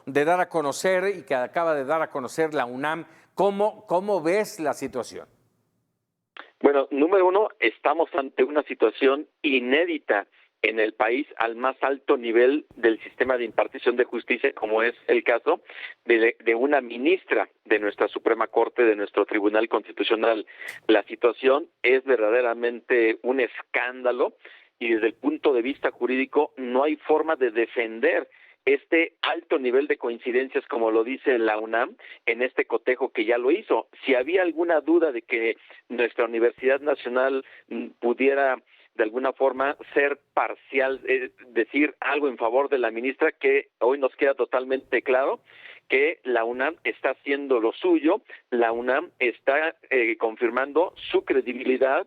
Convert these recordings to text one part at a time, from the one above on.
de dar a conocer y que acaba de dar a conocer la UNAM. ¿Cómo ves la situación? Bueno, número uno, estamos ante una situación inédita en el país al más alto nivel del sistema de impartición de justicia, como es el caso de una ministra de nuestra Suprema Corte, de nuestro Tribunal Constitucional. La situación es verdaderamente un escándalo y desde el punto de vista jurídico no hay forma de defender este alto nivel de coincidencias, como lo dice la UNAM, en este cotejo que ya lo hizo. Si había alguna duda de que nuestra Universidad Nacional pudiera de alguna forma ser parcial, decir algo en favor de la ministra, que hoy nos queda totalmente claro que la UNAM está haciendo lo suyo, la UNAM está confirmando su credibilidad,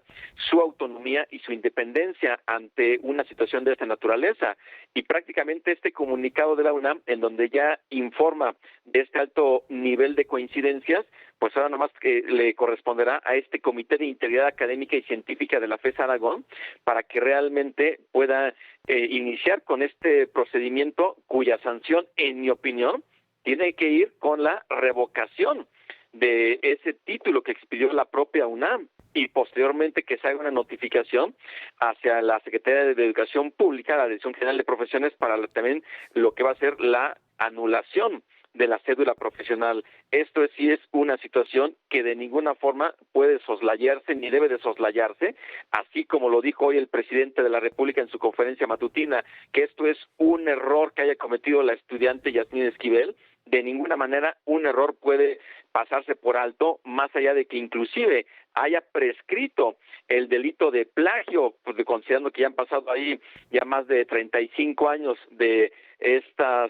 su autonomía y su independencia ante una situación de esta naturaleza. Y prácticamente este comunicado de la UNAM, en donde ya informa de este alto nivel de coincidencias, pues ahora nomás le corresponderá a este Comité de Integridad Académica y Científica de la FES Aragón para que realmente pueda iniciar con este procedimiento cuya sanción, en mi opinión, tiene que ir con la revocación de ese título que expidió la propia UNAM y posteriormente que se haga una notificación hacia la Secretaría de Educación Pública, la Dirección General de Profesiones, para también lo que va a ser la anulación de la cédula profesional. Esto sí es una situación que de ninguna forma puede soslayarse ni debe de soslayarse, así como lo dijo hoy el presidente de la República en su conferencia matutina, que esto es un error que haya cometido la estudiante Yasmín Esquivel. De ninguna manera un error puede pasarse por alto, más allá de que inclusive haya prescrito el delito de plagio, pues considerando que ya han pasado ahí ya más de 35 años de esa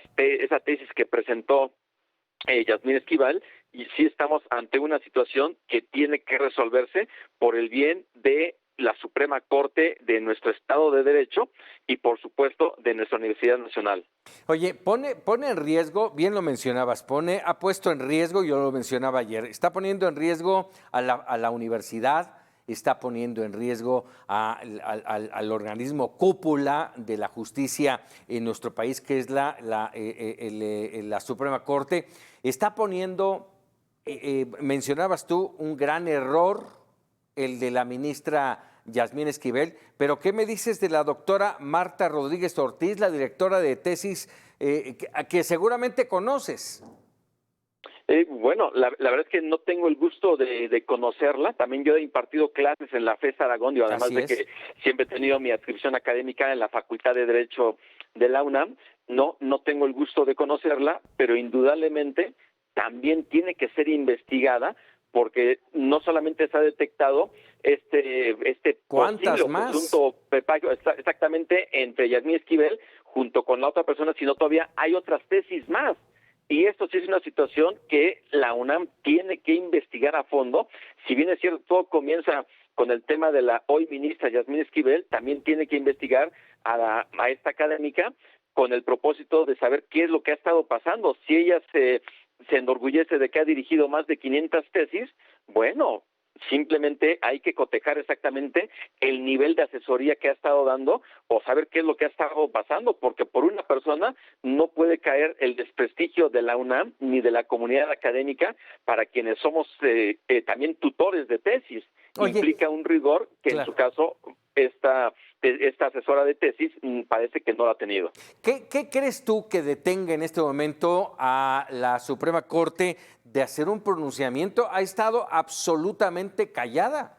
tesis que presentó Yasmín Esquivel, y sí estamos ante una situación que tiene que resolverse por el bien de la Suprema Corte, de nuestro Estado de Derecho y, por supuesto, de nuestra Universidad Nacional. Oye, pone en riesgo, bien lo mencionabas, ha puesto en riesgo, yo lo mencionaba ayer, está poniendo en riesgo a la universidad, está poniendo en riesgo al organismo cúpula de la justicia en nuestro país, que es la Suprema Corte, está poniendo, mencionabas tú, un gran error, el de la ministra Yasmín Esquivel, pero ¿qué me dices de la doctora Marta Rodríguez Ortiz, la directora de tesis, que seguramente conoces? Bueno, la verdad es que no tengo el gusto de conocerla. También yo he impartido clases en la FES Aragón, y además de que siempre he tenido mi adscripción académica en la Facultad de Derecho de la UNAM. No tengo el gusto de conocerla, pero indudablemente también tiene que ser investigada, porque no solamente se ha detectado este posible presunto plagio exactamente entre Yasmín Esquivel junto con la otra persona, sino todavía hay otras tesis más. Y esto sí es una situación que la UNAM tiene que investigar a fondo. Si bien es cierto, todo comienza con el tema de la hoy ministra Yasmín Esquivel, también tiene que investigar a esta académica con el propósito de saber qué es lo que ha estado pasando. Si ella se enorgullece de que ha dirigido más de 500 tesis, bueno, simplemente hay que cotejar exactamente el nivel de asesoría que ha estado dando o saber qué es lo que ha estado pasando, porque por una persona no puede caer el desprestigio de la UNAM ni de la comunidad académica para quienes somos también tutores de tesis. Oye, implica un rigor que claro, en su caso esta asesora de tesis parece que no lo ha tenido. ¿Qué crees tú que detenga en este momento a la Suprema Corte de hacer un pronunciamiento? Ha estado absolutamente callada.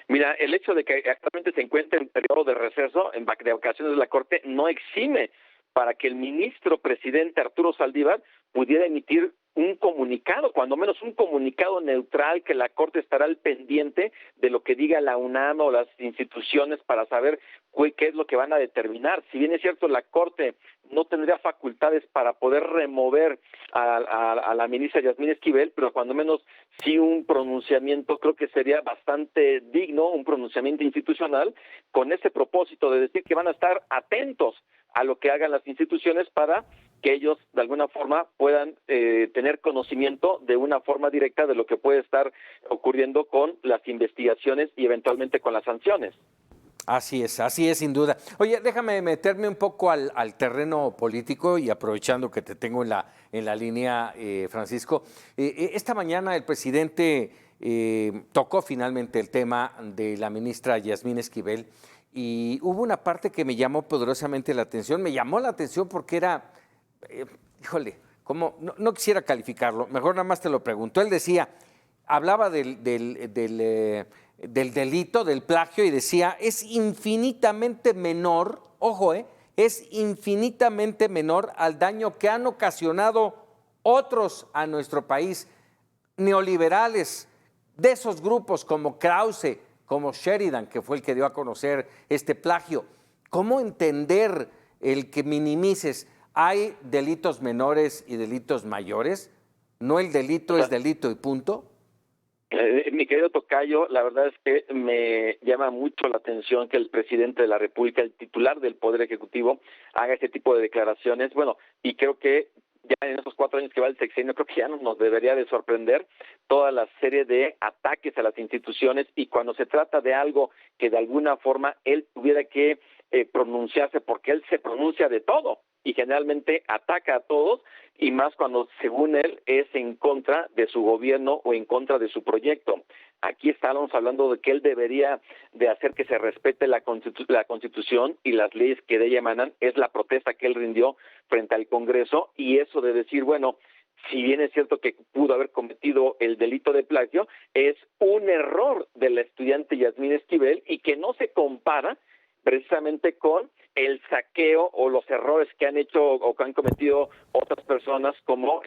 Mira, el hecho de que actualmente se encuentre en periodo de receso, en vacaciones de la Corte, no exime para que el ministro presidente Arturo Saldívar pudiera emitir un comunicado, cuando menos un comunicado neutral, que la Corte estará al pendiente de lo que diga la UNAM o las instituciones para saber qué es lo que van a determinar. Si bien es cierto, la Corte no tendría facultades para poder remover a la ministra Yasmín Esquivel, pero cuando menos sí un pronunciamiento creo que sería bastante digno, un pronunciamiento institucional, con ese propósito de decir que van a estar atentos a lo que hagan las instituciones para que ellos de alguna forma puedan tener conocimiento de una forma directa de lo que puede estar ocurriendo con las investigaciones y eventualmente con las sanciones. Así es, sin duda. Oye, déjame meterme un poco al terreno político y aprovechando que te tengo en la línea, Francisco. Esta mañana el presidente tocó finalmente el tema de la ministra Yasmín Esquivel y hubo una parte que me llamó poderosamente la atención. Me llamó la atención porque era, híjole, como no quisiera calificarlo, mejor nada más te lo pregunto. Él decía, hablaba del delito, del plagio, y decía, es infinitamente menor, ojo, es infinitamente menor al daño que han ocasionado otros a nuestro país, neoliberales, de esos grupos como Krause, como Sheridan, que fue el que dio a conocer este plagio. ¿Cómo entender el que minimices? ¿Hay delitos menores y delitos mayores? ¿No el delito es delito y punto? Mi querido tocayo, la verdad es que me llama mucho la atención que el presidente de la República, el titular del Poder Ejecutivo, haga este tipo de declaraciones. Bueno, y creo que ya en esos 4 años que va el sexenio, creo que ya no nos debería de sorprender toda la serie de ataques a las instituciones, y cuando se trata de algo que de alguna forma él tuviera que pronunciarse, porque él se pronuncia de todo y generalmente ataca a todos, y más cuando, según él, es en contra de su gobierno o en contra de su proyecto. Aquí estábamos hablando de que él debería de hacer que se respete la Constitución y las leyes que de ella emanan. Es la protesta que él rindió frente al Congreso, y eso de decir, bueno, si bien es cierto que pudo haber cometido el delito de plagio, es un error de la estudiante Yasmín Esquivel y que no se compara precisamente con el saqueo o los errores que han hecho o que han cometido otras personas como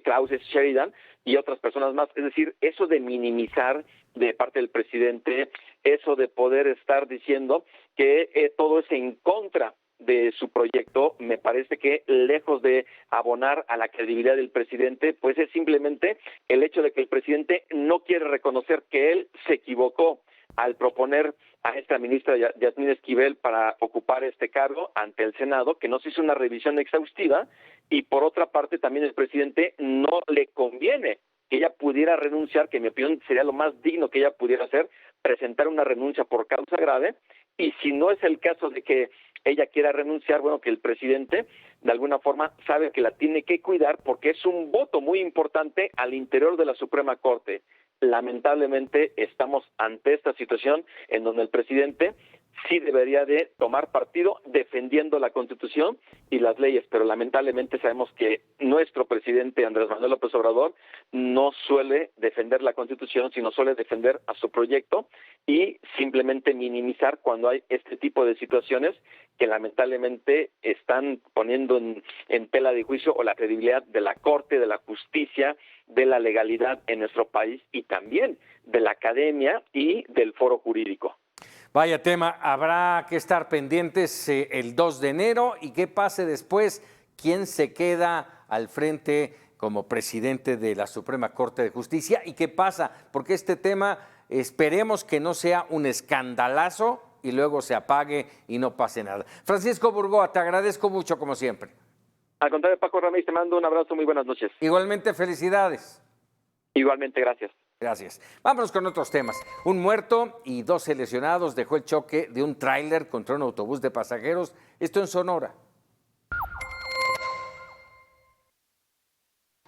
Krause, Sheridan y otras personas más. Es decir, eso de minimizar de parte del presidente, eso de poder estar diciendo que todo es en contra de su proyecto, me parece que lejos de abonar a la credibilidad del presidente, pues es simplemente el hecho de que el presidente no quiere reconocer que él se equivocó al proponer a esta ministra Yasmín Esquivel para ocupar este cargo ante el Senado, que no se hizo una revisión exhaustiva, y por otra parte también el presidente no le conviene que ella pudiera renunciar, que en mi opinión sería lo más digno que ella pudiera hacer, presentar una renuncia por causa grave, y si no es el caso de que ella quiera renunciar, bueno, que el presidente de alguna forma sabe que la tiene que cuidar porque es un voto muy importante al interior de la Suprema Corte. Lamentablemente estamos ante esta situación en donde el presidente sí debería de tomar partido defendiendo la Constitución y las leyes, pero lamentablemente sabemos que nuestro presidente Andrés Manuel López Obrador no suele defender la Constitución, sino suele defender a su proyecto y simplemente minimizar cuando hay este tipo de situaciones que lamentablemente están poniendo en tela de juicio o la credibilidad de la Corte, de la justicia, de la legalidad en nuestro país y también de la academia y del foro jurídico. Vaya tema, habrá que estar pendientes el 2 de enero y qué pase después, quién se queda al frente como presidente de la Suprema Corte de Justicia y qué pasa, porque este tema esperemos que no sea un escandalazo y luego se apague y no pase nada. Francisco Burgoa, te agradezco mucho como siempre. Al contrario, Paco Ramírez, te mando un abrazo, muy buenas noches. Igualmente, felicidades. Igualmente, gracias. Gracias. Vámonos con otros temas. Un muerto y 12 lesionados dejó el choque de un tráiler contra un autobús de pasajeros. Esto en Sonora.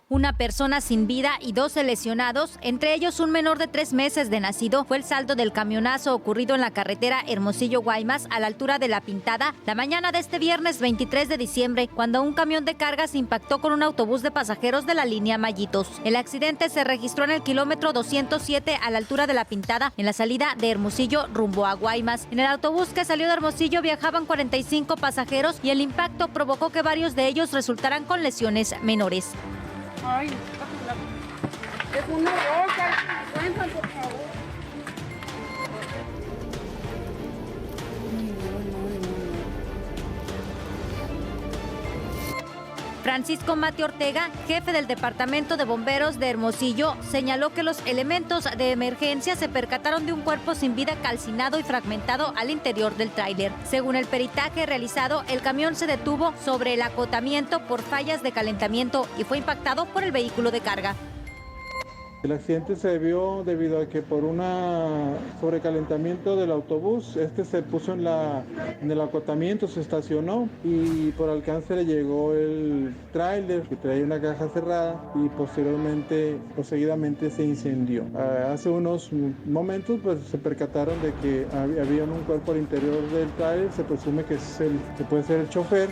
Una persona sin vida y 12 lesionados, entre ellos un menor de 3 meses de nacido, fue el saldo del camionazo ocurrido en la carretera Hermosillo-Guaymas a la altura de La Pintada la mañana de este viernes 23 de diciembre, cuando un camión de cargas impactó con un autobús de pasajeros de la línea Mallitos. El accidente se registró en el kilómetro 207 a la altura de La Pintada, en la salida de Hermosillo rumbo a Guaymas. En el autobús que salió de Hermosillo viajaban 45 pasajeros y el impacto provocó que varios de ellos resultaran con lesiones menores. Ay, es una roca, cuenta por favor. Francisco Mati Ortega, jefe del Departamento de Bomberos de Hermosillo, señaló que los elementos de emergencia se percataron de un cuerpo sin vida calcinado y fragmentado al interior del tráiler. Según el peritaje realizado, el camión se detuvo sobre el acotamiento por fallas de calentamiento y fue impactado por el vehículo de carga. El accidente se debió debido a que por un sobrecalentamiento del autobús, se puso en el acotamiento, se estacionó y por alcance le llegó el tráiler que traía una caja cerrada y posteriormente, seguidamente se incendió. Hace unos momentos pues se percataron de que había un cuerpo al interior del tráiler, se presume que puede ser el chofer.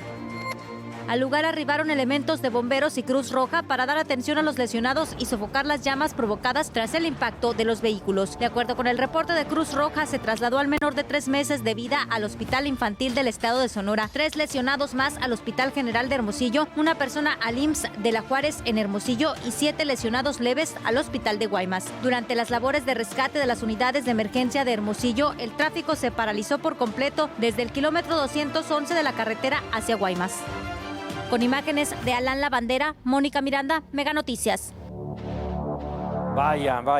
Al lugar arribaron elementos de bomberos y Cruz Roja para dar atención a los lesionados y sofocar las llamas provocadas tras el impacto de los vehículos. De acuerdo con el reporte de Cruz Roja, se trasladó al menor de 3 meses de vida al Hospital Infantil del Estado de Sonora, 3 lesionados más al Hospital General de Hermosillo, una persona al IMSS de La Juárez en Hermosillo y 7 lesionados leves al Hospital de Guaymas. Durante las labores de rescate de las unidades de emergencia de Hermosillo, el tráfico se paralizó por completo desde el kilómetro 211 de la carretera hacia Guaymas. Con imágenes de Alan Lavandera, Mónica Miranda, Mega Noticias. Vaya, vaya.